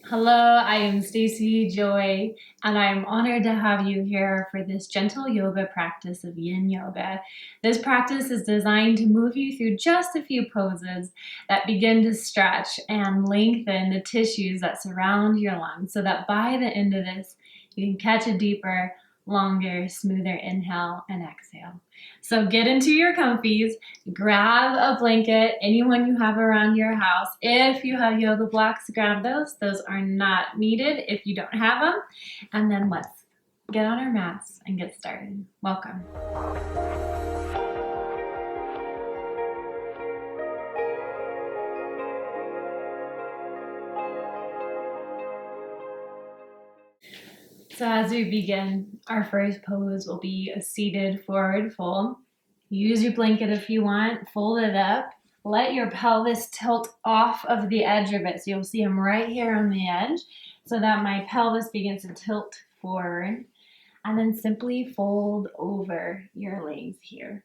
Hello, I am Stacie Joy, and I am honored to have you here for this gentle yoga practice of yin yoga. This practice is designed to move you through just a few poses that begin to stretch and lengthen the tissues that surround your lungs so that by the end of this, you can catch a deeper, longer, smoother inhale and exhale. So get into your comfies, grab a blanket, anyone you have around your house. If you have yoga blocks, grab those. Those are not needed if you don't have them. And then let's get on our mats and get started. Welcome. So as we begin, our first pose will be a seated forward fold. Use your blanket if you want, fold it up. Let your pelvis tilt off of the edge of it. So you'll see I'm right here on the edge so that my pelvis begins to tilt forward. And then simply fold over your legs here.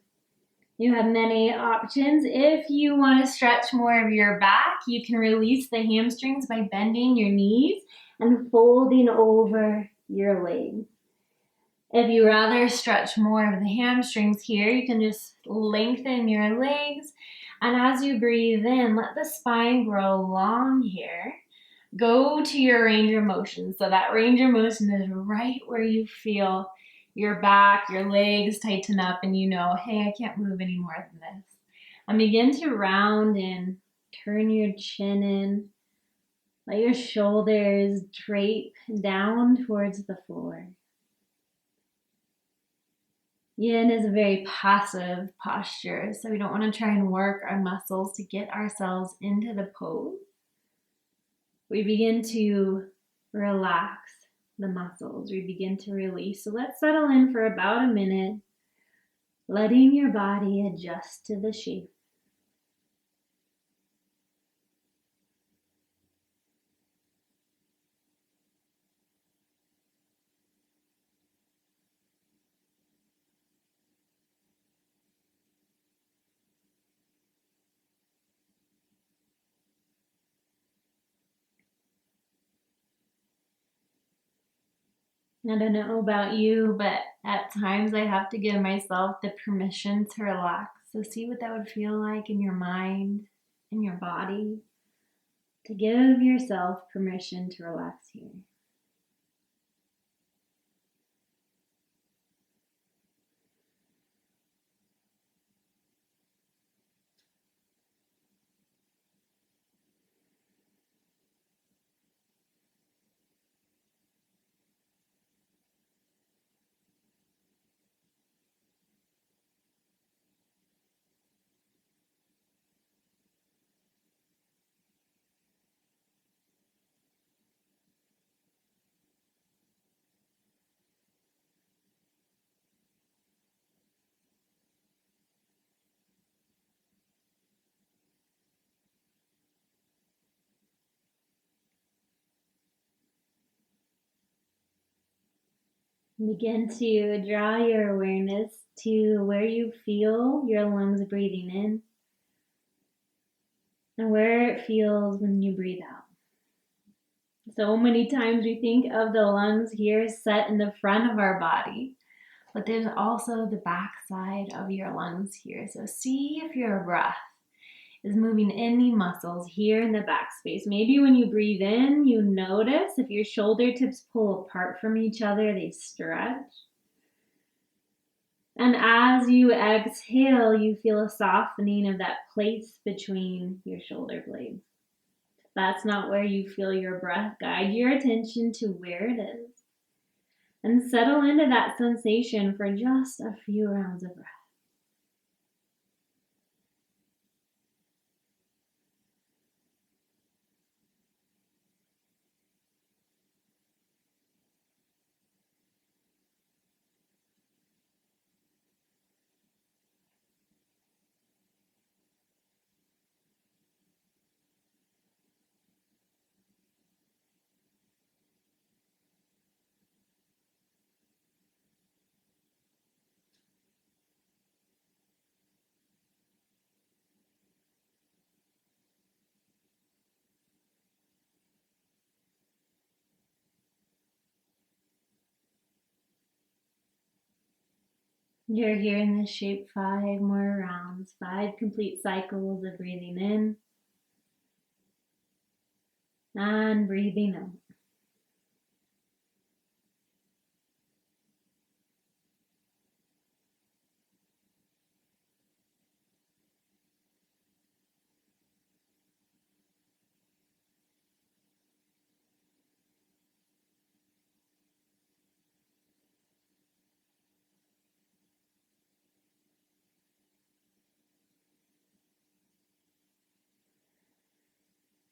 You have many options. If you want to stretch more of your back, you can release the hamstrings by bending your knees and folding over your legs. If you rather stretch more of the hamstrings here, you can just lengthen your legs. And as you breathe in, let the spine grow long here. Go to your range of motion. So that range of motion is right where you feel your back, your legs tighten up and you know, hey, I can't move any more than this. And begin to round in, turn your chin in, let your shoulders drape down towards the floor. Yin is a very passive posture, so we don't want to try and work our muscles to get ourselves into the pose. We begin to relax the muscles. We begin to release. So let's settle in for about a minute, letting your body adjust to the shape. I don't know about you, but at times I have to give myself the permission to relax. So see what that would feel like in your mind, in your body, to give yourself permission to relax here. Begin to draw your awareness to where you feel your lungs breathing in and where it feels when you breathe out. So many times we think of the lungs here set in the front of our body, but there's also the back side of your lungs here. So see if your breath is moving any muscles here in the back space. Maybe when you breathe in, you notice if your shoulder tips pull apart from each other, they stretch. And as you exhale, you feel a softening of that place between your shoulder blades. If that's not where you feel your breath, guide your attention to where it is and settle into that sensation for just a few rounds of breath. You're here in this shape 5 more rounds, 5 complete cycles of breathing in and breathing out.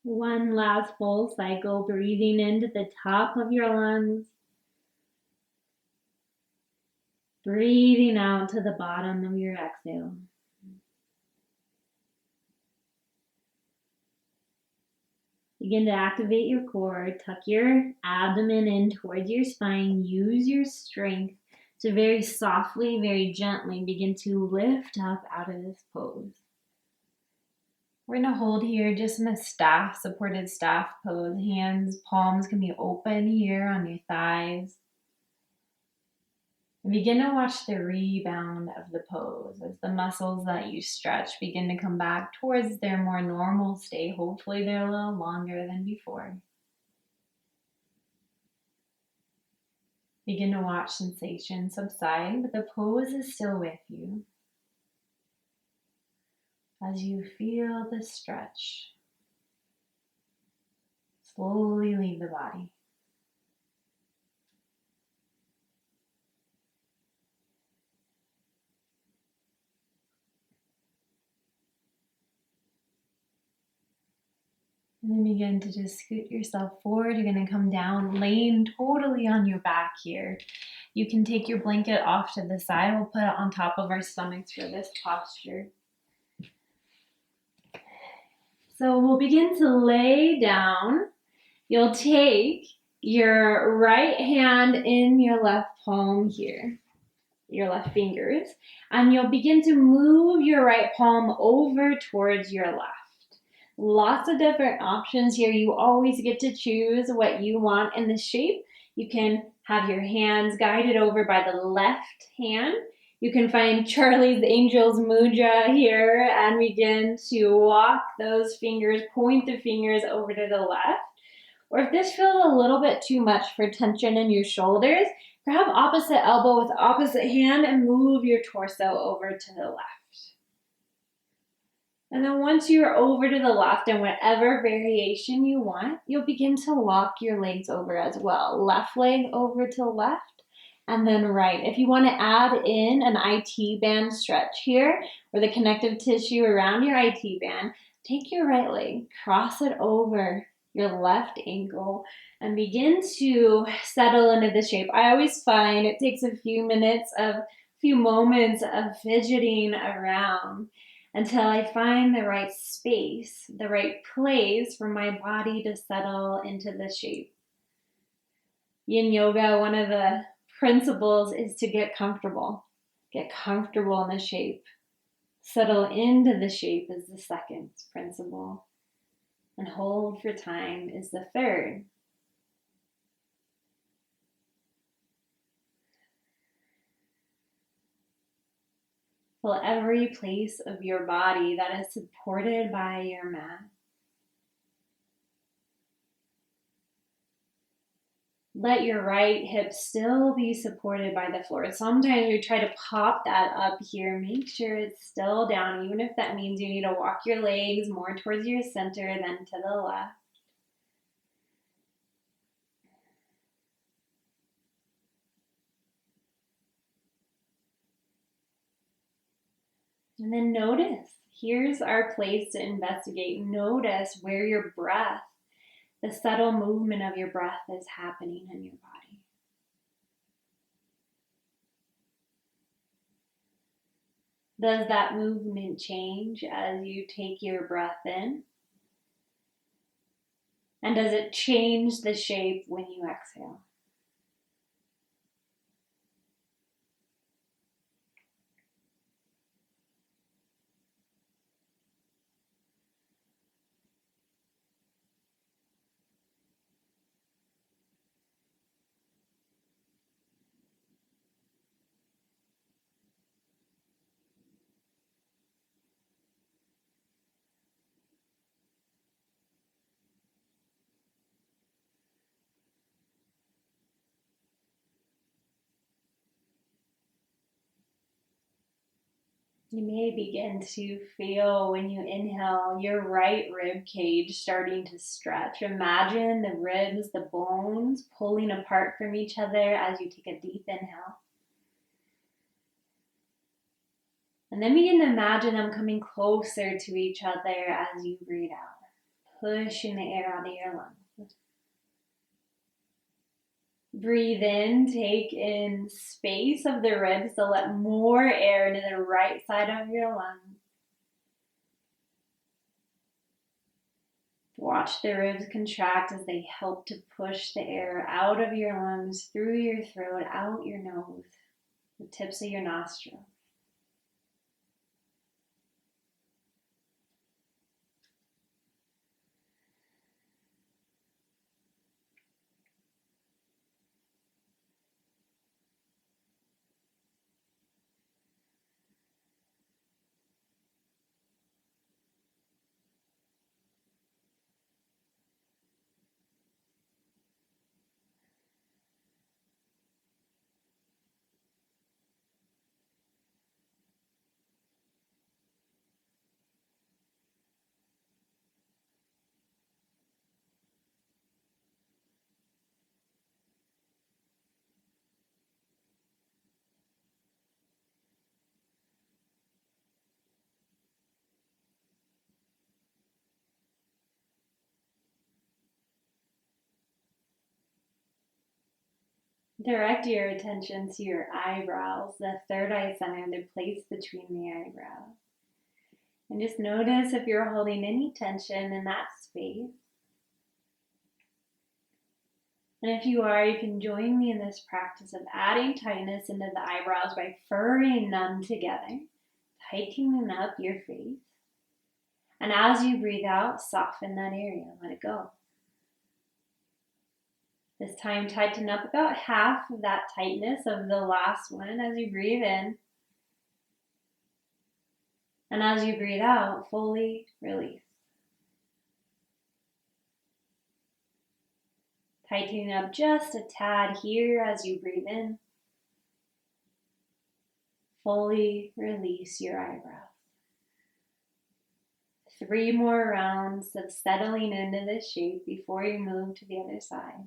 One last full cycle, breathing into the top of your lungs, breathing out to the bottom of your exhale. Begin to activate your core, tuck your abdomen in towards your spine, use your strength to very softly, very gently begin to lift up out of this pose. We're going to hold here just in a supported staff pose. Hands, palms can be open here on your thighs. And begin to watch the rebound of the pose as the muscles that you stretch begin to come back towards their more normal state. Hopefully they're a little longer than before. Begin to watch sensation subside, but the pose is still with you. As you feel the stretch, slowly leave the body. And then begin to just scoot yourself forward. You're going to come down, laying totally on your back here. You can take your blanket off to the side. We'll put it on top of our stomachs for this posture. So we'll begin to lay down. You'll take your right hand in your left palm here, your left fingers, and you'll begin to move your right palm over towards your left. Lots of different options here. You always get to choose what you want in the shape. You can have your hands guided over by the left hand. You can find Charlie's Angels Mudra here and begin to walk those fingers, point the fingers over to the left. Or if this feels a little bit too much for tension in your shoulders, grab opposite elbow with opposite hand and move your torso over to the left. And then once you're over to the left in whatever variation you want, you'll begin to walk your legs over as well. Left leg over to left and then right. If you want to add in an IT band stretch here or the connective tissue around your IT band, take your right leg, cross it over your left ankle and begin to settle into the shape. I always find it takes a few moments of fidgeting around until I find the right space, the right place for my body to settle into the shape. Yin yoga, one of the principles is to get comfortable. Get comfortable in the shape. Settle into the shape is the second principle. And hold for time is the third. Feel every place of your body that is supported by your mat. Let your right hip still be supported by the floor. Sometimes we try to pop that up here. Make sure it's still down, even if that means you need to walk your legs more towards your center than to the left. And then notice, here's our place to investigate. Notice where your breath, the subtle movement of your breath is happening in your body. Does that movement change as you take your breath in? And does it change the shape when you exhale? You may begin to feel when you inhale your right rib cage starting to stretch. Imagine the ribs, the bones pulling apart from each other as you take a deep inhale. And then begin to imagine them coming closer to each other as you breathe out, pushing the air out of your lungs. Breathe in, take in space of the ribs to let more air into the right side of your lungs. Watch the ribs contract as they help to push the air out of your lungs, through your throat, out your nose, the tips of your nostrils. Direct your attention to your eyebrows, the third eye center, the place between the eyebrows. And just notice if you're holding any tension in that space. And if you are, you can join me in this practice of adding tightness into the eyebrows by furrowing them together, tightening up your face. And as you breathe out, soften that area, let it go. This time, tighten up about half of that tightness of the last one as you breathe in. And as you breathe out, fully release. Tightening up just a tad here as you breathe in. Fully release your eyebrows. 3 more rounds of settling into this shape before you move to the other side.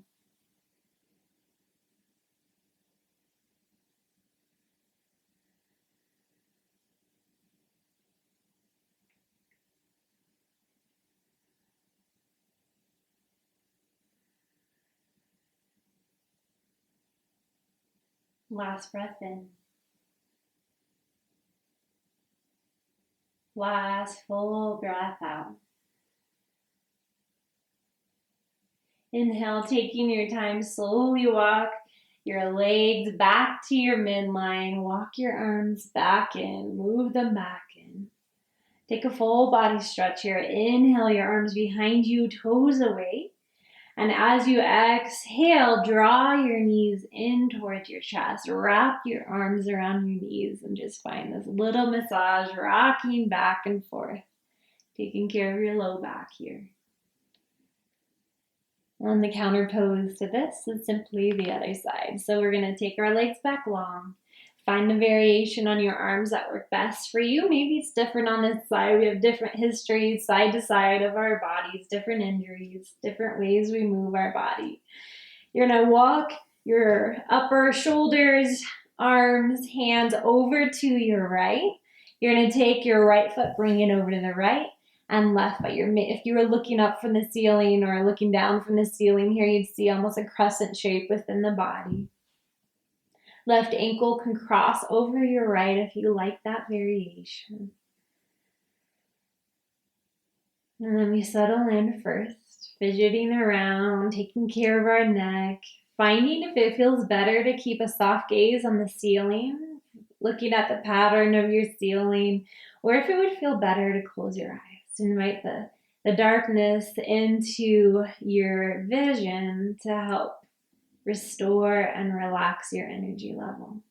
Last breath in. Last full breath out. Inhale, taking your time, slowly walk your legs back to your midline. Walk your arms back in, move them back in. Take a full body stretch here. Inhale, your arms behind you, toes away. And as you exhale, draw your knees in towards your chest. Wrap your arms around your knees and just find this little massage, rocking back and forth, taking care of your low back here. On the counter pose to this is simply the other side. So we're going to take our legs back long. Find a variation on your arms that work best for you. Maybe it's different on this side. We have different histories side to side of our bodies, different injuries, different ways we move our body. You're going to walk your upper shoulders, arms, hands over to your right. You're going to take your right foot, bring it over to the right and left. But if you were looking up from the ceiling or looking down from the ceiling here, you'd see almost a crescent shape within the body. Left ankle can cross over your right if you like that variation. And then we settle in first, fidgeting around, taking care of our neck, finding if it feels better to keep a soft gaze on the ceiling, looking at the pattern of your ceiling, or if it would feel better to close your eyes, to invite the darkness into your vision to help restore and relax your energy level.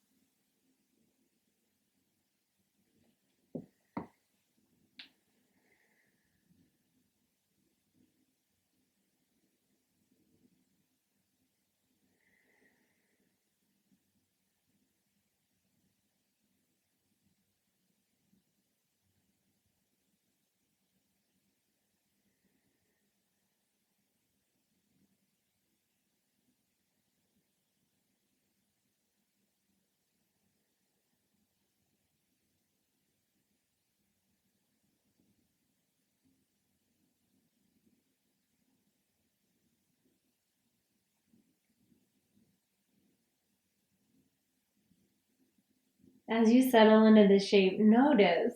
As you settle into the shape, notice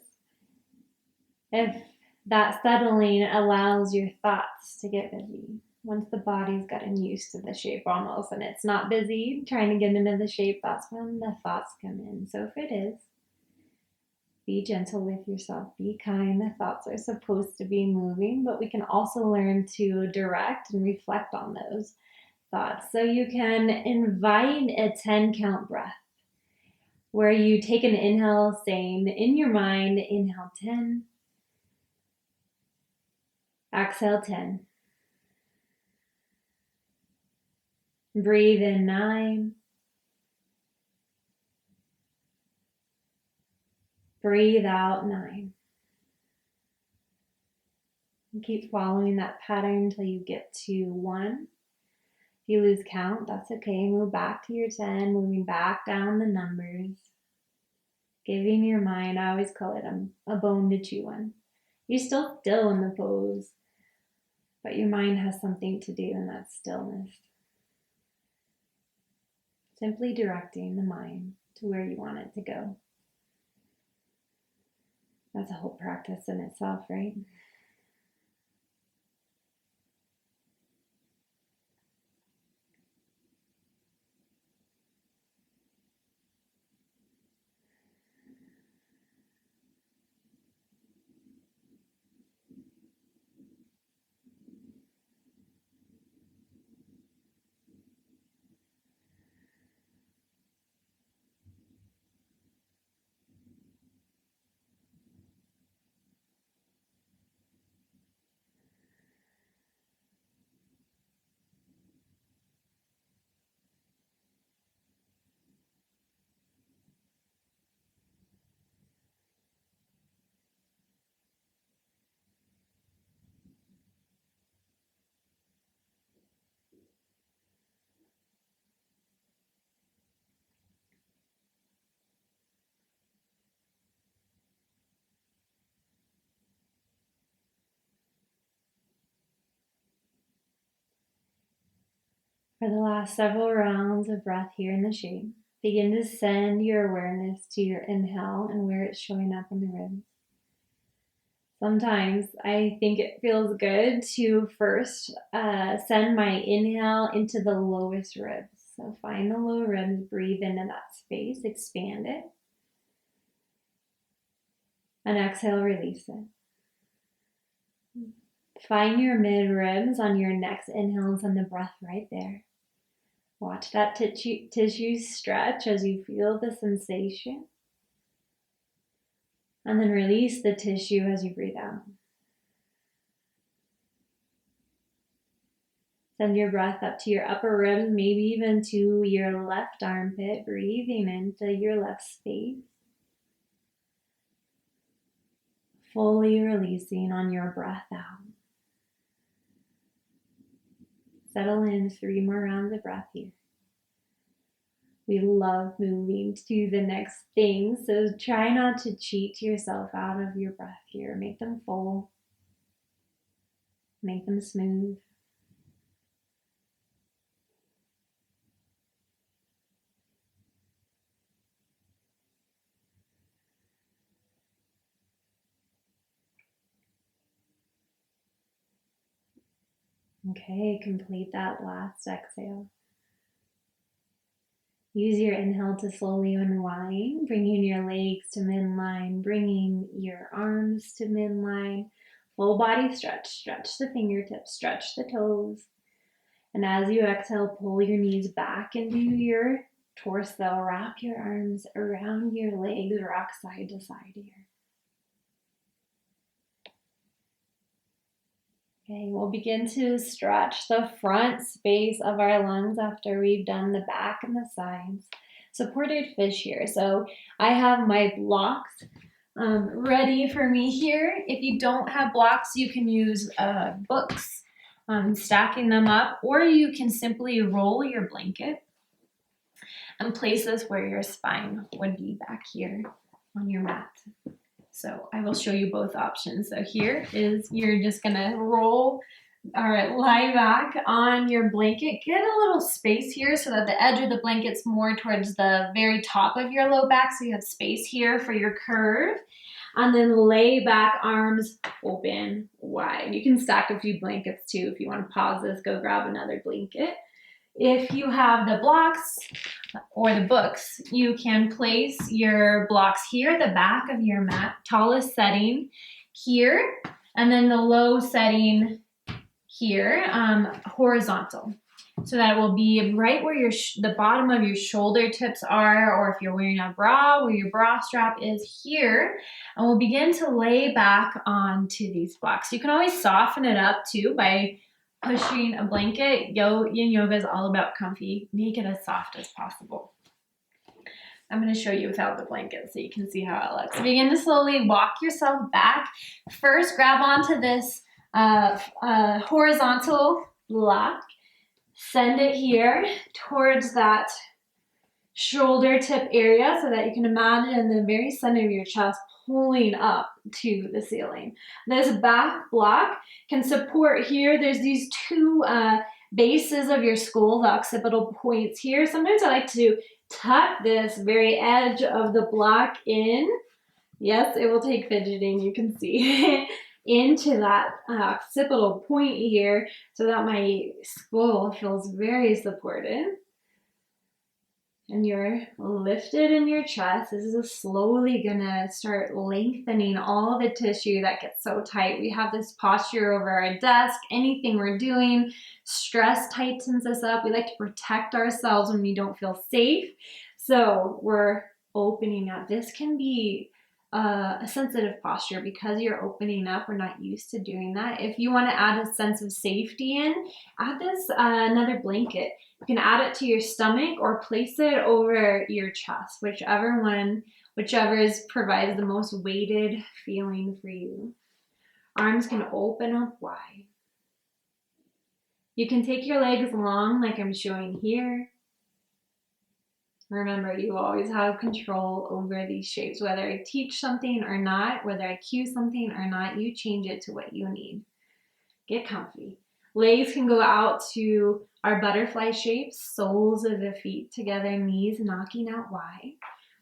if that settling allows your thoughts to get busy. Once the body's gotten used to the shape almost and it's not busy trying to get into the shape, that's when the thoughts come in. So if it is, be gentle with yourself, be kind. The thoughts are supposed to be moving, but we can also learn to direct and reflect on those thoughts. So you can invite a 10 count breath where you take an inhale saying in your mind, inhale 10, exhale 10. Breathe in 9. Breathe out 9. And keep following that pattern until you get to 1. If you lose count, that's okay. Move back to your 10, moving back down the numbers. Giving your mind, I always call it a bone to chew on. You're still in the pose, but your mind has something to do, and that's stillness. Simply directing the mind to where you want it to go. That's a whole practice in itself, right? For the last several rounds of breath here in the shape, begin to send your awareness to your inhale and where it's showing up in the ribs. Sometimes I think it feels good to first send my inhale into the lowest ribs. So find the low ribs, breathe into that space, expand it. And exhale, release it. Find your mid ribs on your next inhale and send the breath right there. Watch that tissue stretch as you feel the sensation. And then release the tissue as you breathe out. Send your breath up to your upper ribs, maybe even to your left armpit, breathing into your left space. Fully releasing on your breath out. Settle in 3 more rounds of breath here. We love moving to the next thing, so try not to cheat yourself out of your breath here. Make them full. Make them smooth. Okay, complete that last exhale. Use your inhale to slowly unwind, bringing your legs to midline, bringing your arms to midline. Full body stretch. Stretch the fingertips, stretch the toes. And as you exhale, pull your knees back into your torso. Wrap your arms around your legs, rock side to side here. Okay, we'll begin to stretch the front space of our lungs after we've done the back and the sides. Supported fish here. So I have my blocks ready for me here. If you don't have blocks, you can use books, stacking them up, or you can simply roll your blanket and place this where your spine would be back here on your mat. So I will show you both options. So here is, you're just gonna roll All right, lie back on your blanket. Get a little space here so that the edge of the blanket's more towards the very top of your low back, so you have space here for your curve. And then lay back, arms open wide. You can stack a few blankets too. If you want to pause this, go grab another blanket. If you have the blocks or the books, you can place your blocks here at the back of your mat, tallest setting here, and then the low setting here, horizontal, so that it will be right where the bottom of your shoulder tips are, or if you're wearing a bra, where your bra strap is here. And we'll begin to lay back onto these blocks. You can always soften it up too by pushing a blanket. Yin yoga is all about comfy. Make it as soft as possible. I'm going to show you without the blanket so you can see how it looks. Begin to slowly walk yourself back. First, grab onto this horizontal block. Send it here towards that shoulder tip area so that you can imagine the very center of your chest pulling up to the ceiling. This back block can support here. There's these two bases of your skull, the occipital points here. Sometimes I like to tuck this very edge of the block in. Yes, it will take fidgeting, you can see. Into that occipital point here so that my skull feels very supported. And you're lifted in your chest. This is slowly gonna start lengthening all the tissue that gets so tight. We have this posture over our desk, anything we're doing, stress tightens us up. We like to protect ourselves when we don't feel safe. So we're opening up. This can be a sensitive posture because you're opening up. We're not used to doing that. If you want to add a sense of safety in, add this another blanket. You can add it to your stomach or place it over your chest, whichever provides the most weighted feeling for you. Arms can open up wide. You can take your legs long like I'm showing here. Remember, you always have control over these shapes. Whether I teach something or not, whether I cue something or not, you change it to what you need. Get comfy. Legs can go out to our butterfly shapes, soles of the feet together, knees knocking out wide.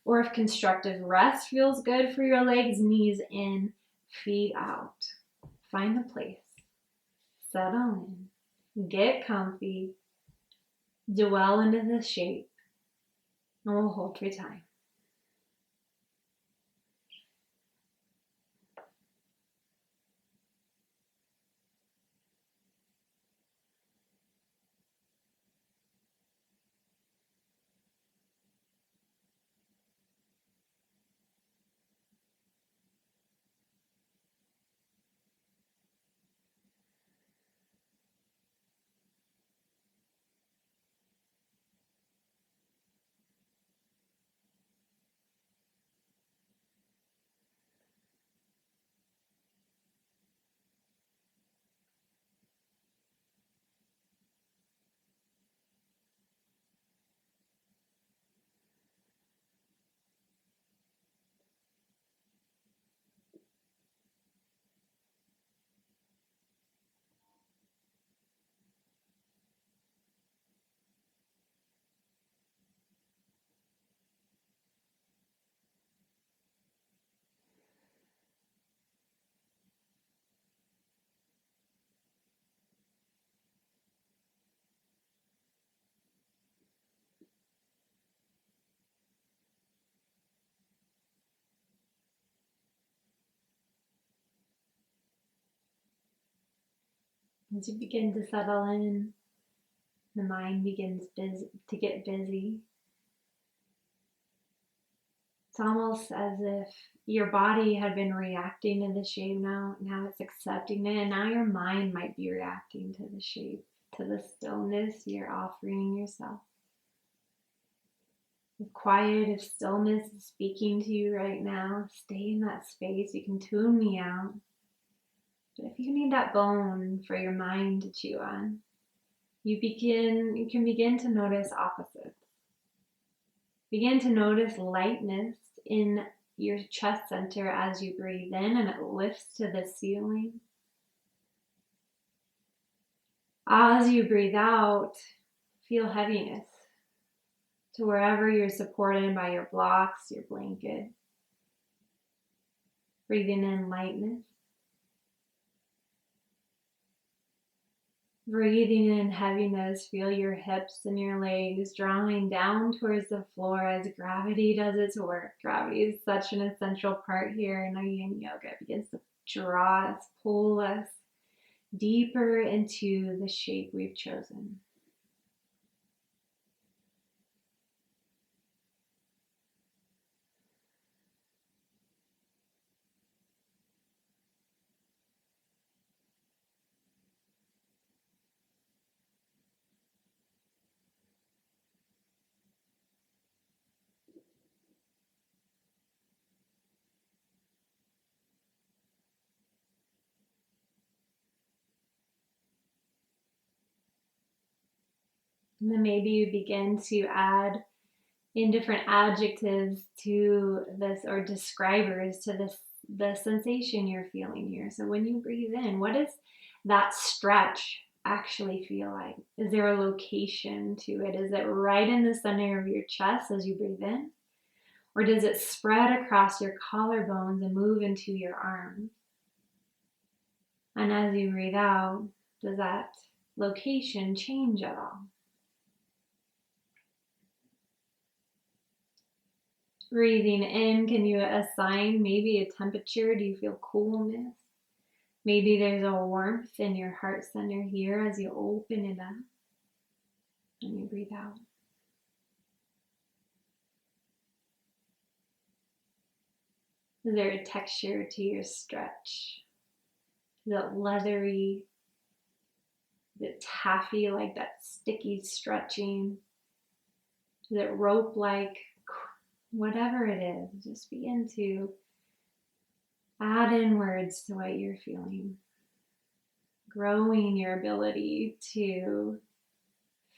Or if constructive rest feels good for your legs, knees in, feet out. Find the place. Settle in. Get comfy. Dwell into the shape. And we'll hold for time. As you begin to settle in, the mind begins to get busy. It's almost as if your body had been reacting to the shape now it's accepting it, and now your mind might be reacting to the shape, to the stillness you're offering yourself. If quiet, if stillness is speaking to you right now, stay in that space. You can tune me out. But if you need that bone for your mind to chew on, you can begin to notice opposites. Begin to notice lightness in your chest center as you breathe in, and it lifts to the ceiling. As you breathe out, feel heaviness to wherever you're supported by your blocks, your blanket. Breathing in lightness. Breathing in heaviness, feel your hips and your legs drawing down towards the floor as gravity does its work. Gravity is such an essential part here in our yin yoga. It begins to draw us, pull us deeper into the shape we've chosen. And then maybe you begin to add in different adjectives to this, or describers to this, the sensation you're feeling here. So when you breathe in, what does that stretch actually feel like? Is there a location to it? Is it right in the center of your chest as you breathe in? Or does it spread across your collarbones and move into your arms? And as you breathe out, does that location change at all? Breathing in, can you assign maybe a temperature? Do you feel coolness? Maybe there's a warmth in your heart center here as you open it up and you breathe out. Is there a texture to your stretch? Is it leathery? Is it taffy, like that sticky stretching? Is it rope-like? Whatever it is, just begin to add in words to what you're feeling. Growing your ability to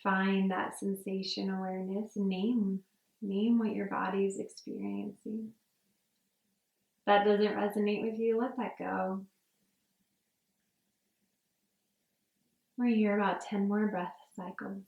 find that sensation awareness. Name what your body is experiencing. If that doesn't resonate with you, let that go. We're here about 10 more breath cycles.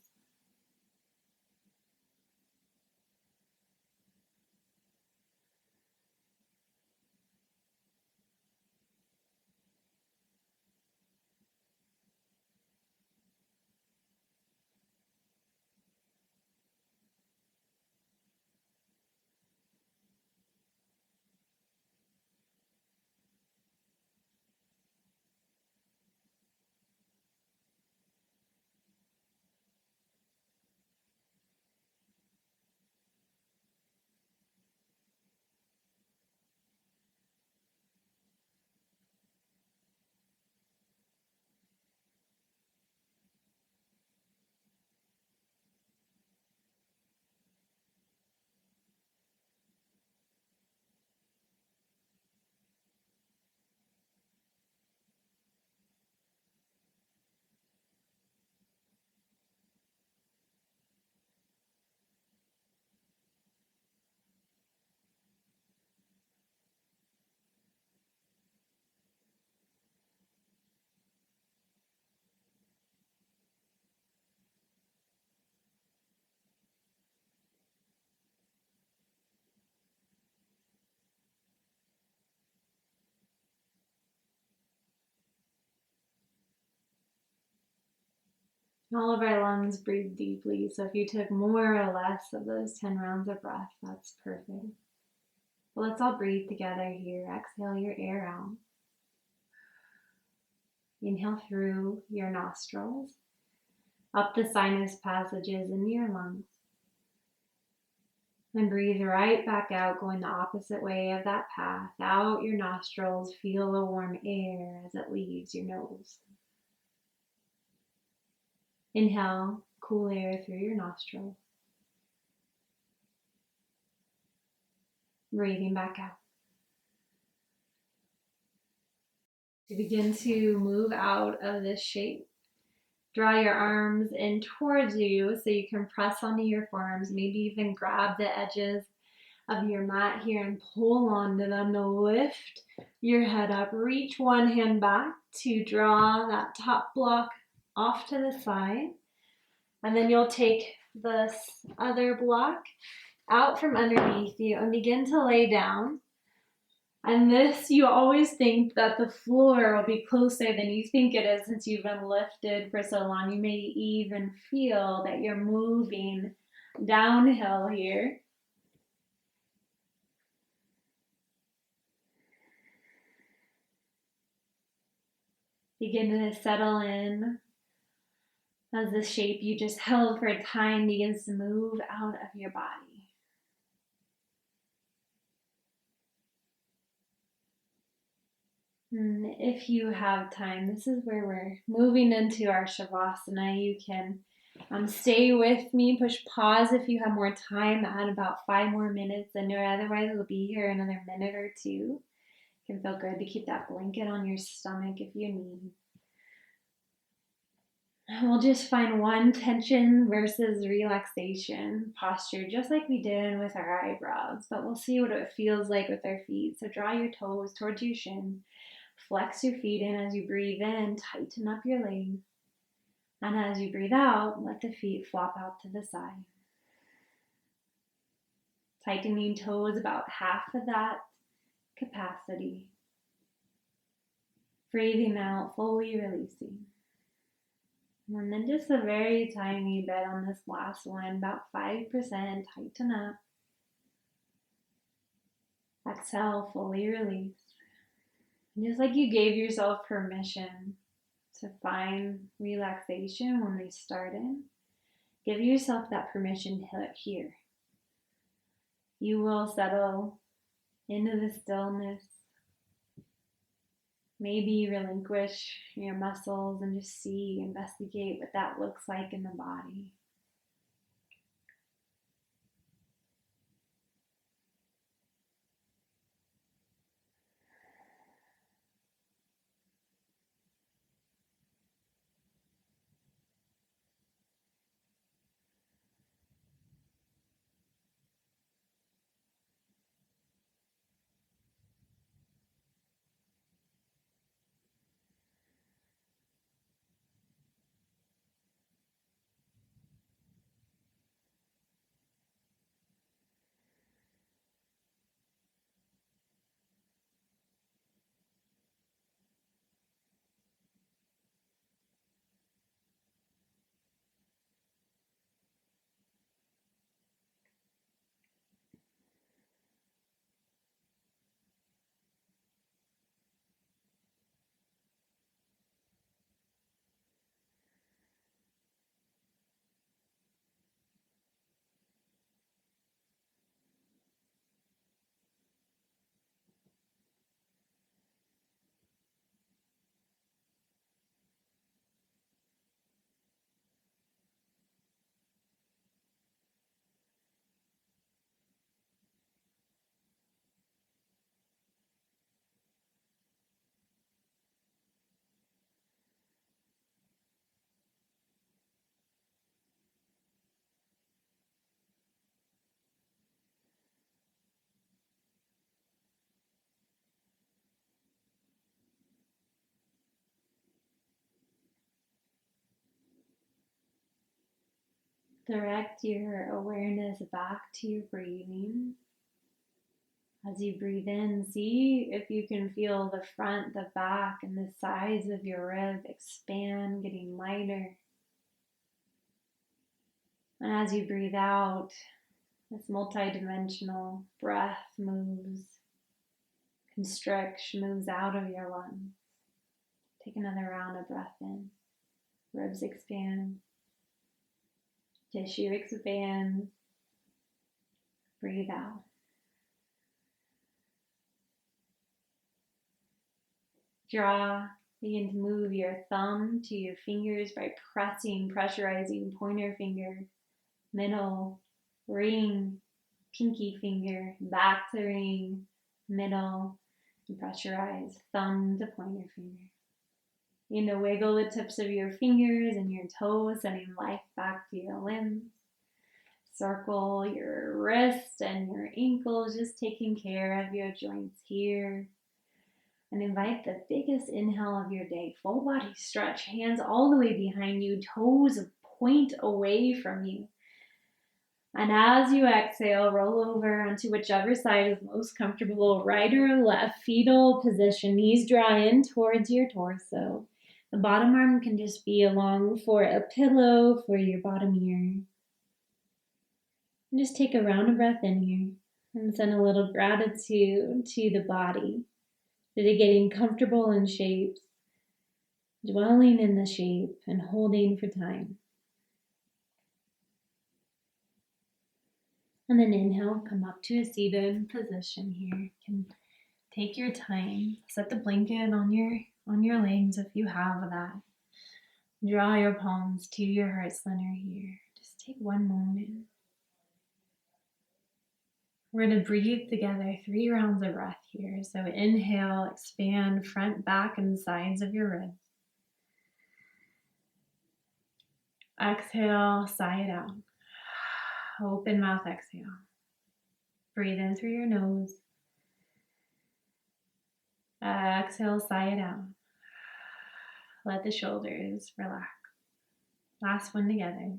All of our lungs breathe deeply, so if you took more or less of those 10 rounds of breath, that's perfect. But let's all breathe together here. Exhale your air out. Inhale through your nostrils, up the sinus passages into your lungs. And breathe right back out, going the opposite way of that path. Out your nostrils, feel the warm air as it leaves your nose. Inhale, cool air through your nostrils. Breathing back out. To begin to move out of this shape, draw your arms in towards you so you can press onto your forearms. Maybe even grab the edges of your mat here and pull onto them to lift your head up. Reach one hand back to draw that top block off to the side. And then you'll take this other block out from underneath you and begin to lay down. And this, you always think that the floor will be closer than you think it is since you've been lifted for so long. You may even feel that you're moving downhill here. Begin to settle in as the shape you just held for a time begins to move out of your body. And if you have time, this is where we're moving into our shavasana. You can stay with me, push pause if you have more time, add about 5 more minutes, and otherwise we'll be here another minute or two. It can feel good to keep that blanket on your stomach if you need. We'll just find one tension versus relaxation posture, just like we did with our eyebrows, but we'll see what it feels like with our feet. So draw your toes towards your shin, flex your feet in as you breathe in, tighten up your legs, and as you breathe out, let the feet flop out to the side. Tightening toes about half of that capacity. Breathing out, fully releasing. And then just a very tiny bit on this last one, about 5%, tighten up. Exhale, fully release. And just like you gave yourself permission to find relaxation when we started, give yourself that permission here. You will settle into the stillness. Maybe relinquish your muscles and just investigate what that looks like in the body. Direct your awareness back to your breathing. As you breathe in, see if you can feel the front, the back, and the sides of your rib expand, getting lighter. And as you breathe out, this multidimensional breath moves, constriction moves out of your lungs. Take another round of breath in. Ribs expand. Tissue expands. Breathe out. Begin to move your thumb to your fingers by pressurizing pointer finger, middle, ring, pinky finger, back to ring, middle, and pressurize thumb to pointer finger. Begin to wiggle the tips of your fingers and your toes, sending life back to your limbs. Circle your wrists and your ankles, just taking care of your joints here. And invite the biggest inhale of your day. Full body stretch, hands all the way behind you, toes point away from you. And as you exhale, roll over onto whichever side is most comfortable, right or left, fetal position. Knees draw in towards your torso. The bottom arm can just be along for a pillow for your bottom ear. And just take a round of breath in here and send a little gratitude to the body. That it getting comfortable in shapes, dwelling in the shape and holding for time. And then inhale, come up to a seated position here. You can take your time, set the blanket on your legs if you have that. Draw your palms to your heart center here. Just take one moment. We're going to breathe together 3 rounds of breath here. So inhale, expand front, back, and sides of your ribs. Exhale, sigh it out. Open mouth, exhale. Breathe in through your nose. Exhale, sigh it out. Let the shoulders relax. Last one together.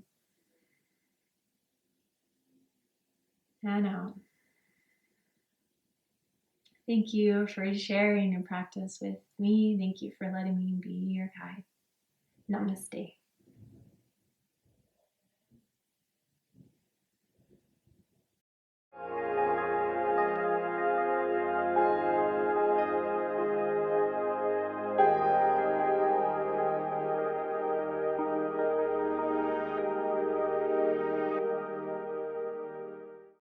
And out. Thank you for sharing your practice with me. Thank you for letting me be your guide. Namaste.